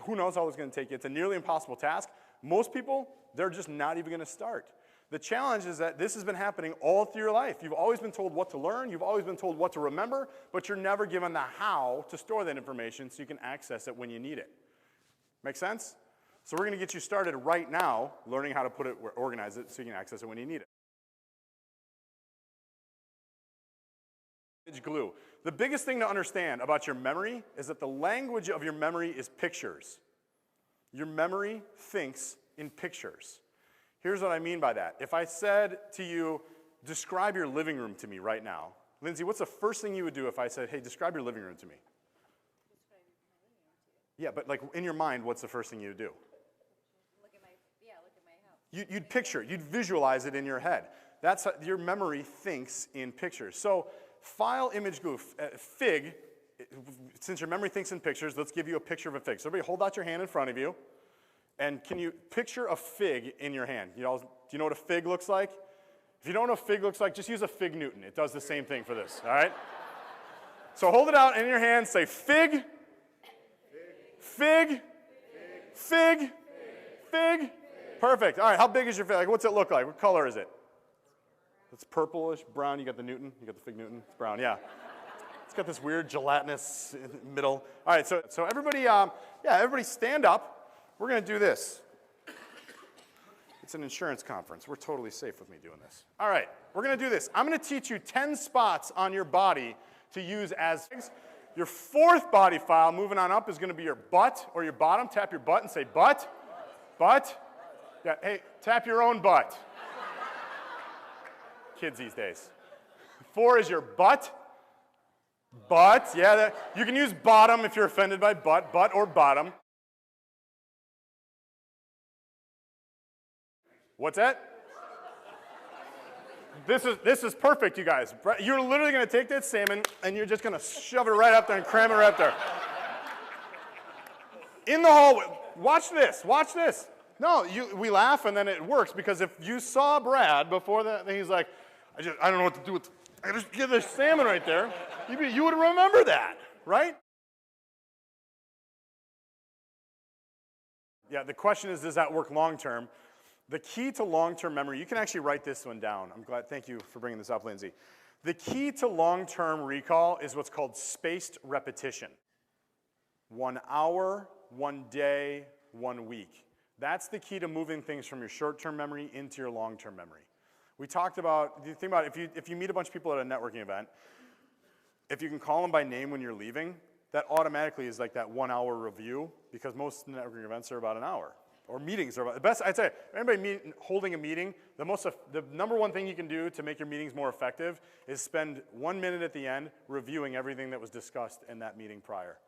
Who knows how it's going to take you? It's a nearly impossible task. Most people, they're just not even going to start. The challenge is that this has been happening all through your life. You've always been told what to learn. You've always been told what to remember, but you're never given the how to store that information so you can access it when you need it. Make sense? So we're going to get you started right now learning how to put it, organize it so you can access it when you need it. Glue. The biggest thing to understand about your memory is that the language of your memory is pictures. Your memory thinks in pictures. Here's what I mean by that. If I said to you, describe your living room to me right now. Lindsay, what's the first thing you would do if I said, hey, describe your living room to me? Describe my living room to you. Yeah, but like in your mind, what's the first thing you would do? Look at my house. You'd picture it. You'd visualize it in your head. That's how your memory thinks in pictures. So file image glue, fig, since your memory thinks in pictures, let's give you a picture of a fig. So everybody hold out your hand in front of you. And can you picture a fig in your hand? Do you know what a fig looks like? If you don't know what a fig looks like, just use a fig Newton. It does the same thing for this, all right? So hold it out in your hand, say fig, fig, fig, fig. Perfect. All right, how big is your fig? Like, what's it look like? What color is it? It's purplish, brown. You got the Newton? You got the fig Newton? It's brown, yeah. It's got this weird gelatinous middle. All right, so everybody, everybody stand up. We're going to do this. It's an insurance conference. We're totally safe with me doing this. All right, we're going to do this. I'm going to teach you 10 spots on your body to use as your fourth body file, moving on up, is going to be your butt or your bottom. Tap your butt and say butt, butt. Yeah, hey, tap your own butt. Kids these days. 4 is your butt. Butt, yeah. You can use bottom if you're offended by butt or bottom. What's that? This is perfect, you guys. You're literally going to take that salmon and you're just going to shove it right up there and cram it right up there. In the hallway, watch this, watch this. No, we laugh and then it works because if you saw Brad before that, he's like, I don't know what to do with, I just give this salmon right there. You would remember that, right? Yeah, the question is, does that work long term? The key to long-term memory, you can actually write this one down. I'm glad, thank you for bringing this up, Lindsay. The key to long-term recall is what's called spaced repetition. 1 hour, 1 day, 1 week. That's the key to moving things from your short-term memory into your long-term memory. We talked about, think about if you meet a bunch of people at a networking event, if you can call them by name when you're leaving, that automatically is like that 1 hour review because most networking events are about an hour. Or meetings are about, the best, I'd say, anybody holding a meeting, the number one thing you can do to make your meetings more effective is spend 1 minute at the end reviewing everything that was discussed in that meeting prior.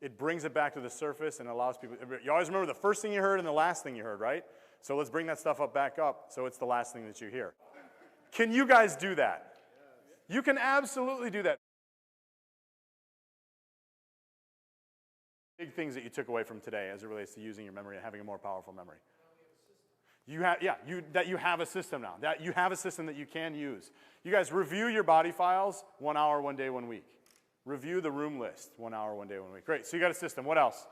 It brings it back to the surface and allows people, you always remember the first thing you heard and the last thing you heard, right? So let's bring that stuff back up so it's the last thing that you hear. Can you guys do that? You can absolutely do that. Big things that you took away from today as it relates to using your memory and having a more powerful memory. You have a system now. That you have a system that you can use. You guys review your body files 1 hour, 1 day, 1 week. Review the room list 1 hour, 1 day, 1 week. Great, so you got a system. What else?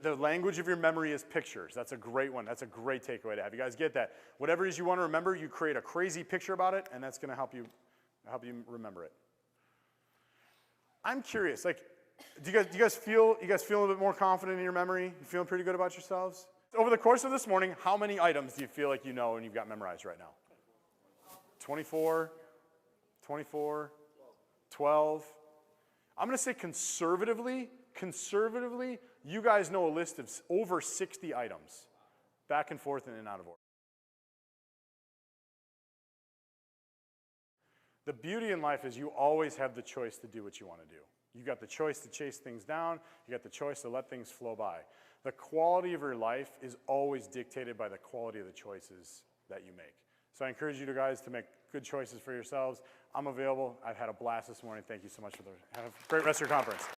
The language of your memory is pictures. That's a great one. That's a great takeaway to have. You guys get that. Whatever it is you want to remember, you create a crazy picture about it, and that's going to help you remember it. I'm curious, like, do you guys feel a little bit more confident in your memory? You feeling pretty good about yourselves? Over the course of this morning, how many items do you feel like you know and you've got memorized right now? 24, 24, 12. I'm going to say conservatively, you guys know a list of over 60 items, back and forth and in and out of order. The beauty in life is you always have the choice to do what you want to do. You got the choice to chase things down. You got the choice to let things flow by. The quality of your life is always dictated by the quality of the choices that you make. So I encourage you guys to make good choices for yourselves. I'm available. I've had a blast this morning. Thank you so much have a great rest of your conference.